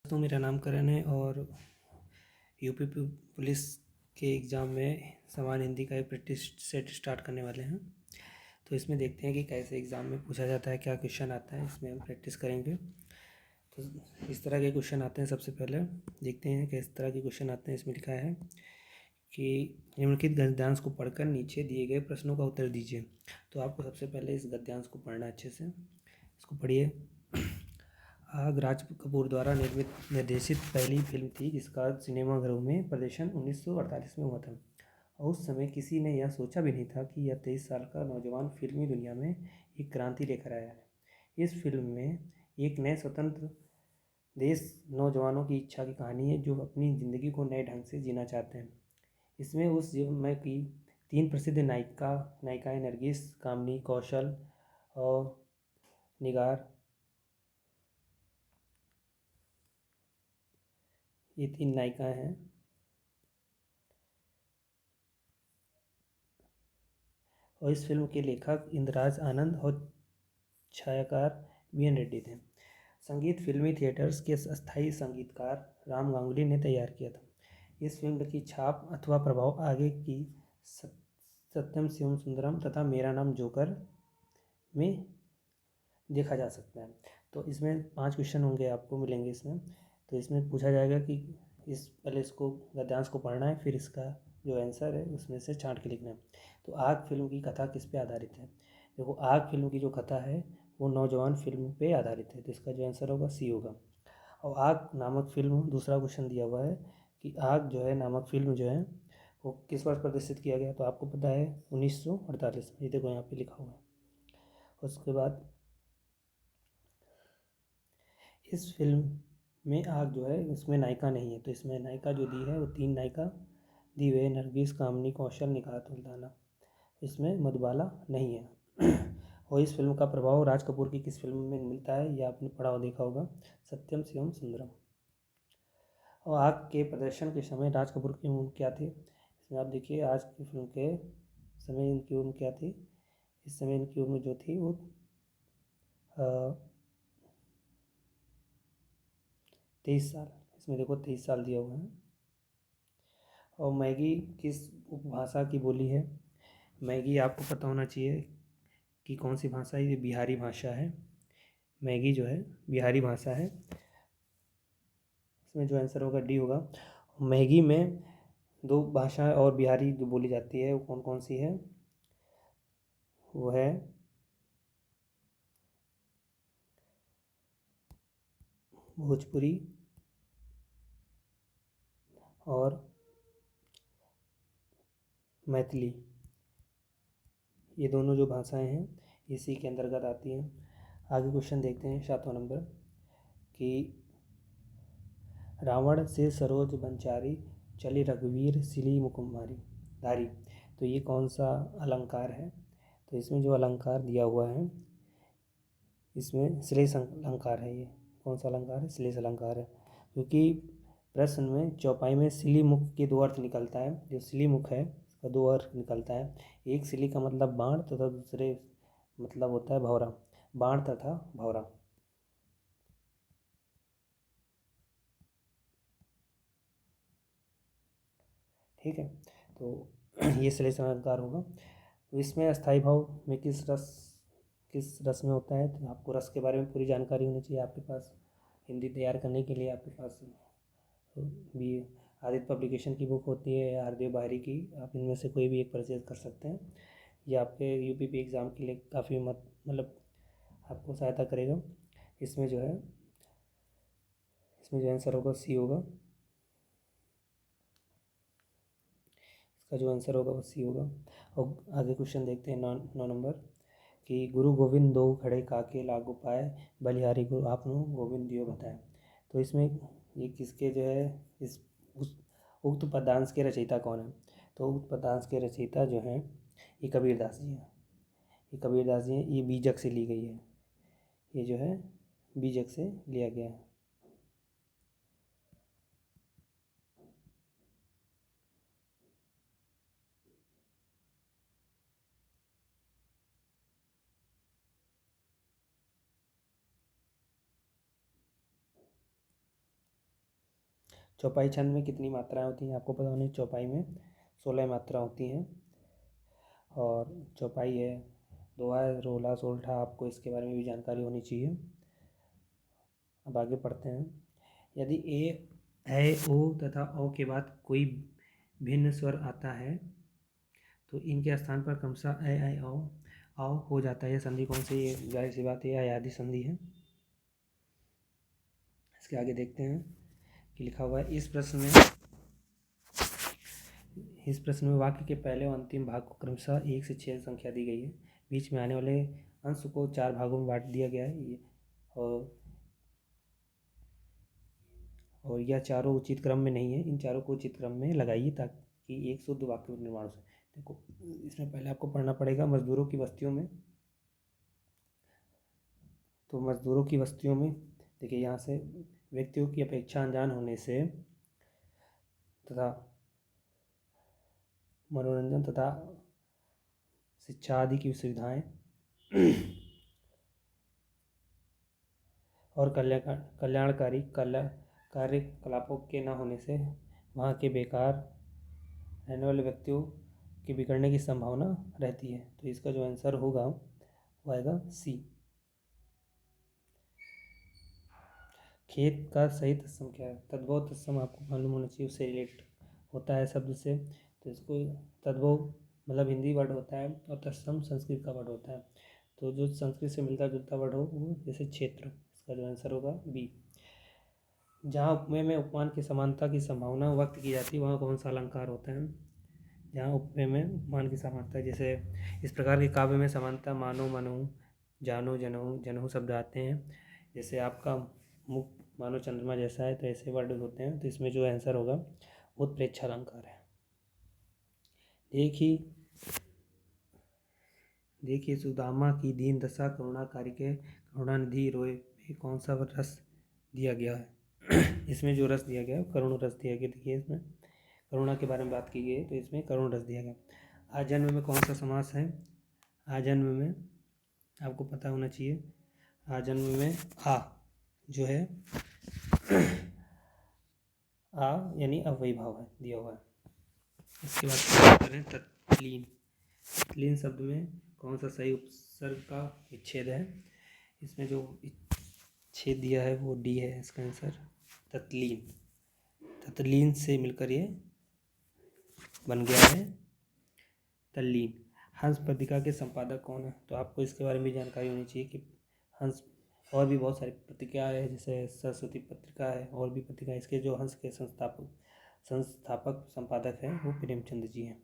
दोस्तों, मेरा नाम करण है और यूपी पुलिस के एग्ज़ाम में सामान्य हिंदी का एक प्रैक्टिस सेट स्टार्ट करने वाले हैं। तो इसमें देखते हैं कि कैसे एग्ज़ाम में पूछा जाता है, क्या क्वेश्चन आता है। इसमें हम प्रैक्टिस करेंगे। तो इस तरह के क्वेश्चन आते हैं। सबसे पहले देखते हैं किस तरह के क्वेश्चन आते हैं। इसमें लिखा है कि निम्नलिखित गद्यांश को पढ़कर नीचे दिए गए प्रश्नों का उत्तर दीजिए। तो आपको सबसे पहले इस गद्यांश को पढ़ना अच्छे से। इसको पढ़िए। आग राज कपूर द्वारा निर्देशित पहली फिल्म थी जिसका सिनेमाघरों में प्रदर्शन 1948 में हुआ था और उस समय किसी ने यह सोचा भी नहीं था कि यह 23 साल का नौजवान फिल्मी दुनिया में एक क्रांति लेकर आया है। इस फिल्म में एक नए स्वतंत्र देश नौजवानों की इच्छा की कहानी है जो अपनी ज़िंदगी को नए ढंग से जीना चाहते हैं। इसमें उस समय की 3 प्रसिद्ध नायिकाएं नरगिस, कामिनी कौशल और निगार, ये 3 नायिकाएं हैं। और इस फिल्म के लेखक इंद्रराज आनंद और छायाकार BN रेड्डी थे। संगीत फिल्मी थिएटर्स के अस्थायी संगीतकार राम गांगुली ने तैयार किया था। इस फिल्म की छाप अथवा प्रभाव आगे की सत्यम शिवम सुंदरम तथा मेरा नाम जोकर में देखा जा सकता है। तो इसमें 5 क्वेश्चन होंगे, आपको मिलेंगे इसमें। तो इसमें पूछा जाएगा कि पहले इसको गद्यांश को पढ़ना है, फिर इसका जो आंसर है उसमें से छांट के लिखना है। तो आग फिल्म की कथा किस पे आधारित है? देखो, आग फिल्म की जो कथा है वो नौजवान फिल्म पे आधारित है। तो इसका जो आंसर होगा C होगा। और आग नामक फिल्म, दूसरा क्वेश्चन दिया हुआ है कि आग जो है नामक फिल्म जो है वो किस वर्ष प्रदर्शित किया गया? तो आपको पता है 1948 में। ये देखो यहाँ पे लिखा हुआ है। उसके बाद इस फिल्म में आग जो है इसमें नायिका नहीं है। तो इसमें नायिका जो दी है वो 3 नायिका दी हुई है, नरगिस, कामिनी कौशल, निगार सुल्ताना। इसमें मधुबाला नहीं है। और इस फिल्म का प्रभाव राज कपूर की किस फिल्म में मिलता है? ये आपने पढ़ा और देखा होगा, सत्यम शिवम सुंदरम। और आग के प्रदर्शन के समय राज कपूर की उम्र क्या थी? इसमें आप देखिए, आज की फिल्म के समय इनकी उम्र क्या थी? इस समय इनकी उम्र जो थी वो 23 साल। इसमें देखो 23 साल दिया हुआ है। और मैगी किस उपभाषा की बोली है? मैगी आपको पता होना चाहिए कि कौन सी भाषा है। ये बिहारी भाषा है। मैगी जो है बिहारी भाषा है। इसमें जो आंसर होगा D होगा। मैगी में 2 भाषाएं और बिहारी जो बोली जाती है वो कौन कौन सी है? वो है भोजपुरी और मैथिली। ये दोनों जो भाषाएं हैं इसी के अंतर्गत आती हैं। आगे क्वेश्चन देखते हैं 7वां नंबर कि रावण से सरोज बनचारी चली रघुवीर सिली मुकुमारी धारी। तो ये कौन सा अलंकार है? तो इसमें जो अलंकार दिया हुआ है इसमें श्लेष अलंकार है। ये कौन सा अलंकार है? श्लेष अलंकार है। क्योंकि प्रश्न में चौपाई में सिली मुख के 2 अर्थ निकलता है। जो सिली मुख है इसका 2 अर्थ निकलता है। एक सिली का मतलब बाण तथा दूसरे मतलब होता है भौरा। बाण तथा भौरा। ठीक है, तो ये श्लेष अलंकार होगा। तो इसमें अस्थाई भाव में किस रस में होता है? तो आपको रस के बारे में पूरी जानकारी होनी चाहिए आपके पास। हिंदी तैयार करने के लिए आपके पास भी आदित्य पब्लिकेशन की बुक होती है या हरदेव बाहरी की, आप इनमें से कोई भी एक परचेज कर सकते हैं। ये आपके UPP एग्ज़ाम के लिए काफ़ी मतलब आपको सहायता करेगा। इसमें जो है इसमें जो आंसर होगा C होगा। इसका जो आंसर होगा वो C होगा। और आगे क्वेश्चन देखते हैं 9 नंबर कि गुरु गोविंद दो खड़े काके लागू पाए बलिहारी गुरु आपनु गोविंद दियो बताए। तो इसमें ये किसके जो है इस उक्त पदांश के रचयिता कौन है? तो उक्त पदांश के रचयिता जो हैं ये कबीरदास जी हैं। ये कबीरदास जी हैं। ये बीजक से ली गई है। ये जो है बीजक से लिया गया है। चौपाई छंद में कितनी मात्राएं होती हैं आपको पता होनी। चौपाई में 16 मात्रा होती हैं। और चौपाई है, दोहा, रोला, सोलठा, आपको इसके बारे में भी जानकारी होनी चाहिए। अब आगे पढ़ते हैं। यदि ए ओ तथा औ के बाद कोई भिन्न स्वर आता है तो इनके स्थान पर क्रमशः ऐ औ हो जाता है। यह संधि कौन सी? ये जाहिर सी बात है, अयादी संधि है। इसके आगे देखते हैं कि लिखा हुआ है इस प्रश्न में वाक्य के पहले और अंतिम भाग को क्रमशः 1 से 6 संख्या दी गई है। बीच में आने वाले अंश को 4 भागों में बांट दिया गया है और यह चारों उचित क्रम में नहीं है। इन चारों को उचित क्रम में लगाइए ताकि एक शुद्ध वाक्य निर्माण हो सके। देखो, इसमें पहले आपको पढ़ना पड़ेगा मजदूरों की बस्तियों में। तो मजदूरों की बस्तियों में देखिए, यहाँ से व्यक्तियों की अपेक्षा अनजान होने से तथा मनोरंजन तथा शिक्षा आदि की सुविधाएं और कल्याणकारी कार्यकलापों के न होने से वहाँ के बेकार रहने वाले व्यक्तियों के बिगड़ने की संभावना रहती है। तो इसका जो आंसर होगा वो आएगा सी। खेत का सही तत्सम क्या है? तद्भव तत्सम आपको मालूम होना चाहिए, उससे रिलेट होता है शब्द से। तो इसको तद्भव मतलब हिंदी वर्ड होता है और तत्सम संस्कृत का वर्ड होता है। तो जो संस्कृत से मिलता जुलता वर्ड हो वो जैसे क्षेत्र, इसका जो आंसर होगा बी। जहाँ उपमेय में उपमान की समानता की संभावना व्यक्त की जाती है वहाँ कौन सा अलंकार होता है? जहाँ उपमेय में उपमान की समानता, जैसे इस प्रकार के काव्य में समानता मानो मनहु, जानो जनहु, जनहु शब्द आते हैं। जैसे आपका मुख मानो चंद्रमा जैसा है, तो ऐसे वर्ड होते हैं। तो इसमें जो आंसर होगा वो प्रेक्षालंकार है। देखिए सुदामा की दीन दशा करुणाकारी के करुणानिधि रोए में कौन सा रस दिया गया है? इसमें जो रस दिया गया है करुण रस दिया गया। देखिए इसमें करुणा के बारे में बात की गई है, तो इसमें करुण रस दिया गया। आजन्म में कौन सा समास है? आजन्म में आपको पता होना चाहिए। आजन्म में आ जो है आ यानी अव्ययी भाव है दिया हुआ है। इसके बाद करें तत्लीन। तत्लीन शब्द में कौन सा सही उपसर्ग का विच्छेद है? इसमें जो छेद दिया है वो डी है इसका आंसर। तत्लीन, तत्लीन से मिलकर ये बन गया है तल्लीन। हंस पत्रिका के संपादक कौन है? तो आपको इसके बारे में जानकारी होनी चाहिए कि हंस और भी बहुत सारी पत्रिका है, जैसे सरस्वती पत्रिका है और भी पत्रिका। इसके जो हंस के संस्थापक संपादक हैं वो प्रेमचंद जी हैं।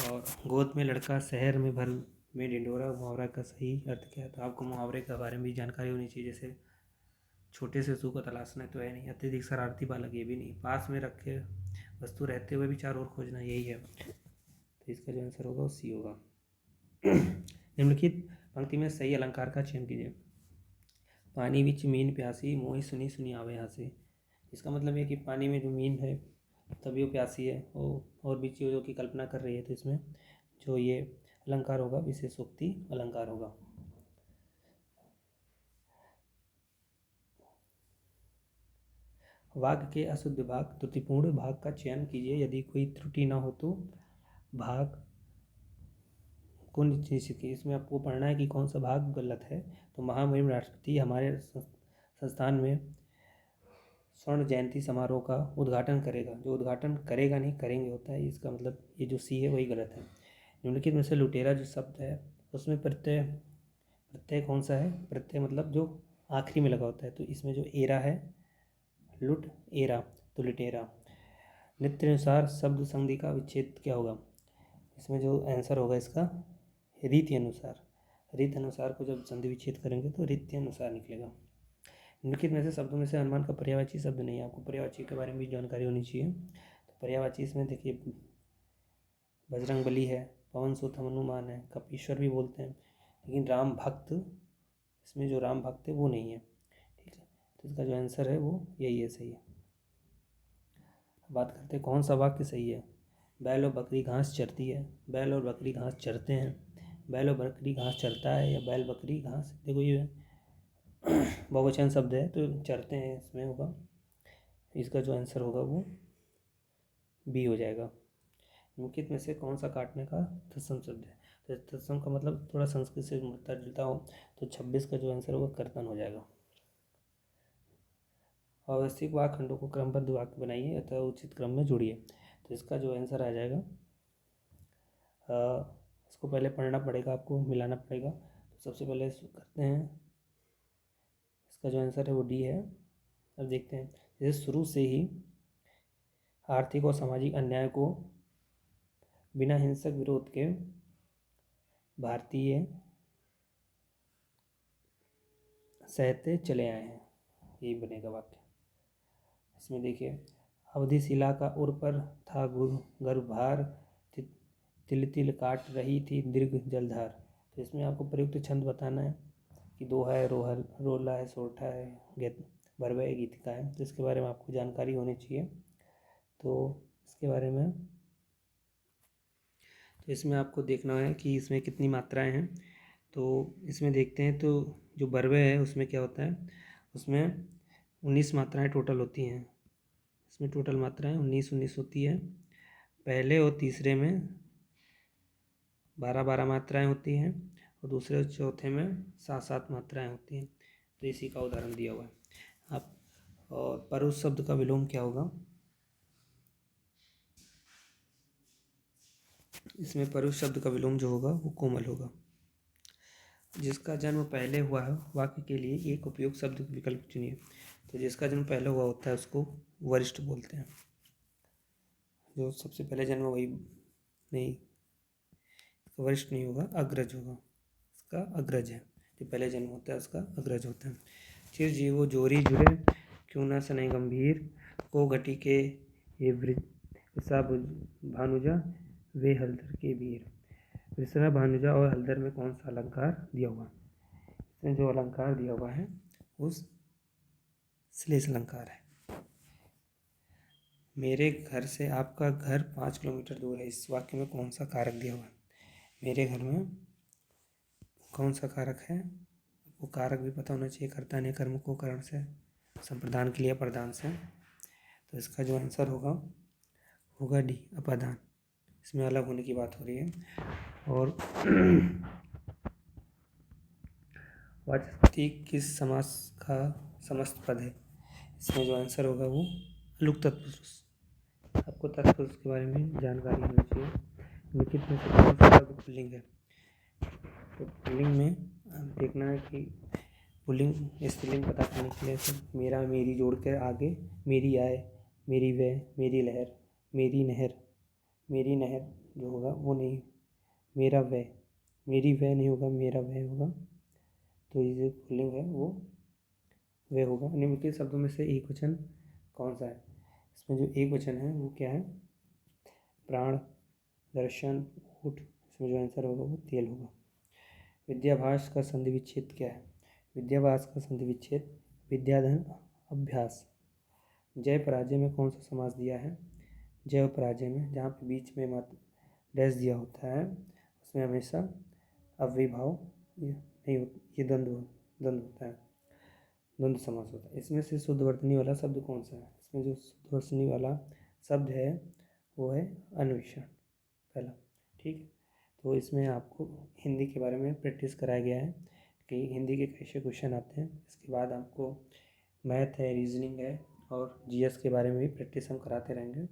और गोद में लड़का शहर में भर में ढिंढोरा, मुहावरा का सही अर्थ क्या है? तो आपको मुहावरे के बारे में भी जानकारी होनी चाहिए। जैसे छोटे से शिशु को तलाशना तो है नहीं, अत्यधिक शरारती बालक ये भी नहीं, पास में रखे वस्तु रहते हुए भी चारों ओर खोजना, यही है। तो इसका जो आंसर होगा वो सी होगा। निम्नलिखित पंक्ति में सही अलंकार का चयन कीजिए। पानी विच मीन प्यासी, मोहि सुनी सुनी आवे हंसी। इसका मतलब है कि पानी में जो मीन है तभी वो प्यासी है, वो और भी चीज़ों की कल्पना कर रही है। तो इसमें जो ये अलंकार होगा विशेषोक्ति अलंकार होगा। वाक्य के अशुद्ध भाग त्रुटिपूर्ण भाग का चयन कीजिए। यदि कोई त्रुटि ना हो तो भाग को निश्चित कीजिए। इसमें आपको पढ़ना है कि कौन सा भाग गलत है। तो महामहिम राष्ट्रपति हमारे संस्थान में स्वर्ण जयंती समारोह का उद्घाटन करेगा। जो उद्घाटन करेगा नहीं करेंगे होता है, इसका मतलब ये जो सी है वही गलत है। निम्नलिखित में से लुटेरा जो शब्द है उसमें प्रत्यय कौन सा है? प्रत्यय मतलब जो आखिरी में लगा होता है। तो इसमें जो एरा है, लुट एरा, तो लुटेरा। नित्य अनुसार शब्द संधि का विच्छेद क्या होगा? इसमें जो आंसर होगा इसका रीति अनुसार। रीति अनुसार को जब संधि विच्छेद करेंगे तो रीति अनुसार निकलेगा। निम्नलिखित में से शब्दों में से अनुमान का पर्यायवाची शब्द नहीं है। आपको पर्यायवाची के बारे में भी जानकारी होनी चाहिए। तो पर्यायवाची इसमें देखिए बजरंगबली है, पवन सुत हनुमान है, कपीश्वर भी बोलते हैं, लेकिन राम भक्त, इसमें जो राम भक्त है वो नहीं है। ठीक है, तो इसका जो आंसर है वो यही है, सही है। बात करते हैं कौन सा वाक्य सही है। बैल और बकरी घास चरती है, बैल और बकरी घास चरते हैं, बैल और बकरी घास चरता है, या बैल बकरी घास। देखो ये बहुवचन शब्द है तो चरते हैं इसमें होगा। इसका जो आंसर होगा वो बी हो जाएगा। निम्नलिखित में से कौन सा काटने का तत्सम शब्द है? तो तत्सम का मतलब थोड़ा संस्कृत से मिलता जुलता हो, तो 26 का जो आंसर होगा कर्तन हो जाएगा। अव्यवस्थित वाक्य खंडों को क्रमबद्ध वाक्य बनाइए अथवा उचित क्रम में जोड़िए। तो इसका जो आंसर आ जाएगा, इसको पहले पढ़ना पड़ेगा, आपको मिलाना पड़ेगा। तो सबसे पहले करते हैं, इसका जो आंसर है वो डी है। अब देखते हैं, जैसे शुरू से ही आर्थिक और सामाजिक अन्याय को बिना हिंसक विरोध के भारतीय सहते चले आए हैं, यही बनेगा वाक्य। इसमें देखिए, अवधि शिला का उर पर था गर्भभार, तिल तिल काट रही थी दीर्घ जलधार। तो इसमें आपको प्रयुक्त छंद बताना है कि दोहा है, रोहल रोला है, सोठा है, भरवा है, गीतिका है। तो इसके बारे में आपको जानकारी होनी चाहिए। तो इसके बारे में, तो इसमें आपको देखना है कि इसमें कितनी मात्राएं हैं। तो इसमें देखते हैं, तो जो बरवे है उसमें क्या होता है, उसमें 19 मात्राएं टोटल होती हैं। इसमें टोटल मात्राएं 19 होती है। पहले और तीसरे में 12 मात्राएं होती हैं, और दूसरे और चौथे में 7 मात्राएं होती हैं। तो इसी का उदाहरण दिया हुआ है आप। और परुष शब्द का विलोम क्या होगा? इसमें परुष शब्द का विलोम जो होगा वो कोमल होगा। जिसका जन्म पहले हुआ है वाक्य के लिए एक उपयुक्त शब्द विकल्प चुनिए। तो जिसका जन्म पहले हुआ होता है उसको वरिष्ठ बोलते हैं। जो सबसे पहले जन्म, वही नहीं, वरिष्ठ नहीं होगा, अग्रज होगा। इसका अग्रज है, जो पहले जन्म होता है उसका अग्रज होता है। चिरजीवो जोरी जुरे क्यों न सने गंभीर, को घटी के ये वृषा भानुजा वे हलधर के वीर। वृषा भानुजा और हलधर में कौन सा अलंकार दिया हुआ? इसमें जो अलंकार दिया हुआ है उस श्लेष अलंकार है। मेरे घर से आपका घर 5 किलोमीटर दूर है। इस वाक्य में कौन सा कारक दिया हुआ है? मेरे घर में कौन सा कारक है, वो कारक भी पता होना चाहिए। कर्ता ने कर्म को कारण से, संप्रदान के लिए अप्रदान से। तो इसका जो आंसर होगा डी, अपादान। इसमें अलग होने की बात हो रही है। और वाचस्पति किस समास का समस्त पद है? इसमें जो आंसर होगा वो अलुक तत्पुरुष। आपको तत्पुरुष के बारे में जानकारी होनी चाहिए। निम्नलिखित में से कौन सा शब्द पुल्लिंग है? तो पुल्लिंग में देखना है कि पुल्लिंग स्त्रीलिंग पता करने के लिए सब मेरा मेरी जोड़ कर आगे मेरी आए, मेरी वह, मेरी लहर, मेरी नहर। मेरी नहर जो होगा वो नहीं, मेरा वह, मेरी वह नहीं होगा, मेरा वह होगा। तो ये जो पुल्लिंग है वो वह होगा। निम्नलिखित शब्दों में से एक वचन कौन सा है? इसमें जो एक वचन है वो क्या है? प्राण, दर्शन, ऊठ। इसमें जो आंसर होगा वो तेल होगा। विद्याभास का संधि विच्छेद क्या है? विद्याभास का संधि विच्छेद विद्याधन अभ्यास। जय पराजय में कौन सा समास दिया है? जय और पराजय में जहाँ पे बीच में मत डैश दिया होता है उसमें हमेशा अव्ययीभाव नहीं होता, ये द्वंद्व होता है, द्वंद्व समास होता है। इसमें से शुद्धवर्तनी वाला शब्द कौन सा है? इसमें जो शुद्धवर्तनी वाला शब्द है वो है अन्वेषण, पहला। ठीक है, तो इसमें आपको हिंदी के बारे में प्रैक्टिस कराया गया है कि हिंदी के कैसे क्वेश्चन आते हैं। इसके बाद आपको मैथ है, रीजनिंग है, और जीएस के बारे में भी प्रैक्टिस हम कराते रहेंगे।